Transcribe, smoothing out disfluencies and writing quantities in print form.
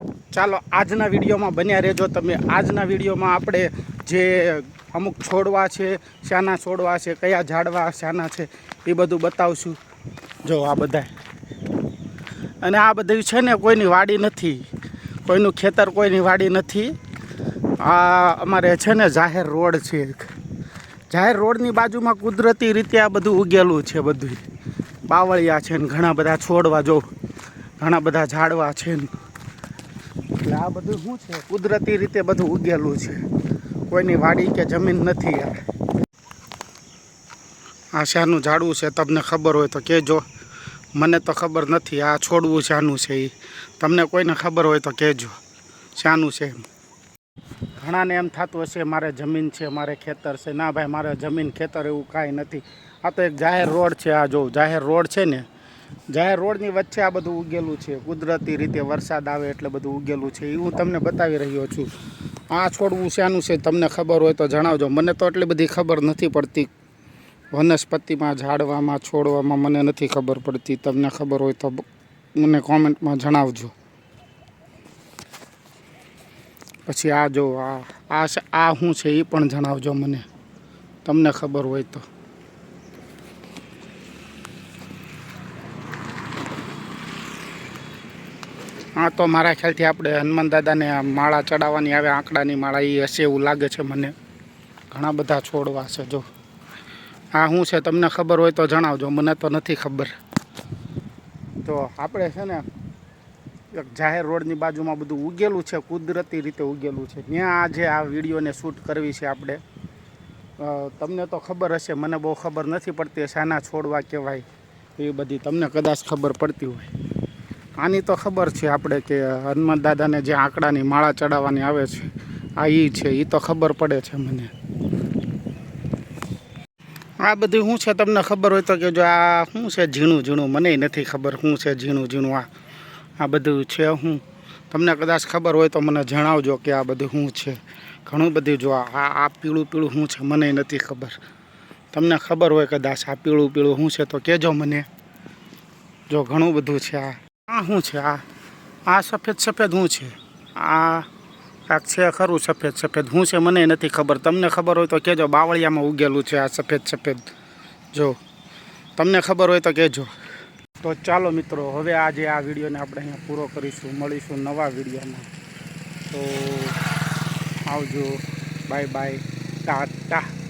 ચાલો આજના વિડીયોમાં બન્યા રહેજો તમે। આજના વિડીયોમાં આપણે જે અમુક છોડવા છે, શાના છોડવા છે, કયા ઝાડવા શાના છે એ બધું બતાવશું। જો આ બધા, અને આ બધું છે ને કોઈની વાડી નથી, કોઈનું ખેતર કોઈની વાડી નથી। આ અમારે છે ને જાહેર રોડ છે। જાહેર રોડની બાજુમાં કુદરતી રીતે આ બધું ઉગેલું છે। બધું બાવળિયા છે ને ઘણા બધા છોડવા, જો ઘણા બધા ઝાડવા છે ને, એટલે આ બધું શું છે કુદરતી રીતે બધું ઉગેલું છે, કોઈની વાડી કે જમીન નથી। યાર આ શાનું ઝાડવું છે તમને ખબર હોય તો કહેજો, મને તો ખબર નથી આ છોડવું શાનું છે એ। તમને કોઈને ખબર હોય તો કહેજો શાનું છે। ઘણાને એમ થતું હશે મારે જમીન છે, મારે ખેતર છે। ના ભાઈ, મારે જમીન ખેતર એવું કાંઈ નથી। આ તો એક જાહેર રોડ છે। આ જો જાહેર રોડ છે ને, જાહેર રોડની વચ્ચે આ બધું ઉગેલું છે, કુદરતી રીતે વરસાદ આવે એટલે બધું ઉગેલું છે એ હું તમને બતાવી રહ્યો છું। આ છોડવું શાનું છે તમને ખબર હોય તો જણાવજો। મને તો એટલી બધી ખબર નથી પડતી વનસ્પતિમાં, ઝાડવામાં, છોડવામાં મને નથી ખબર પડતી। તમને ખબર હોય તો મને કોમેન્ટમાં જણાવજો। પછી આ જો આ શું છે એ પણ જણાવજો મને, તમને ખબર હોય તો। હા, તો મારા ખ્યાલથી આપણે હનુમાન દાદાને માળા ચડાવવાની આવે, આંકડાની માળા એ હશે એવું લાગે છે મને। ઘણા બધા છોડવા છે। જો આ શું છે તમને ખબર હોય તો જણાવજો, મને તો નથી ખબર। તો આપણે છે ને એક જાહેર રોડની બાજુમાં બધું ઉગેલું છે, કુદરતી રીતે ઉગેલું છે। ત્યાં આજે આ વિડીયોને શૂટ કરવી છે આપણે। તમને તો ખબર હશે, મને બહુ ખબર નથી પડતી શાના છોડવા કહેવાય એ બધી, તમને કદાચ ખબર પડતી હોય। આની તો ખબર છે આપણે કે હનુમાન દાદાને જે આંકડાની માળા ચડાવવાની આવે છે આ એ છે, એ તો ખબર પડે છે મને। આ બધું શું છે તમને ખબર હોય તો કે જો આ શું છે ઝીણું ઝીણું, મને નથી ખબર શું છે ઝીણું ઝીણું આ બધું છે। હું તમને કદાચ ખબર હોય તો મને જણાવજો કે આ બધું શું છે। ઘણું બધું જો આ પીળું પીળું શું છે મને નથી ખબર। તમને ખબર હોય કદાચ આ પીળું પીળું શું છે તો કહેજો મને। જો ઘણું બધું છે। આ શું છે, આ સફેદ સફેદ શું છે? આ કાંક છે ખરું સફેદ સફેદ, શું છે મને નથી ખબર। તમને ખબર હોય તો કહેજો। બાવળિયામાં ઉગેલું છે આ સફેદ સફેદ, જો તમને ખબર હોય તો કહેજો। તો ચાલો મિત્રો, હવે આજે આ વિડીયોને આપણે અહીંયા પૂરો કરીશું। મળીશું નવા વિડીયોમાં। તો આવજો, બાય બાય, ટાટા।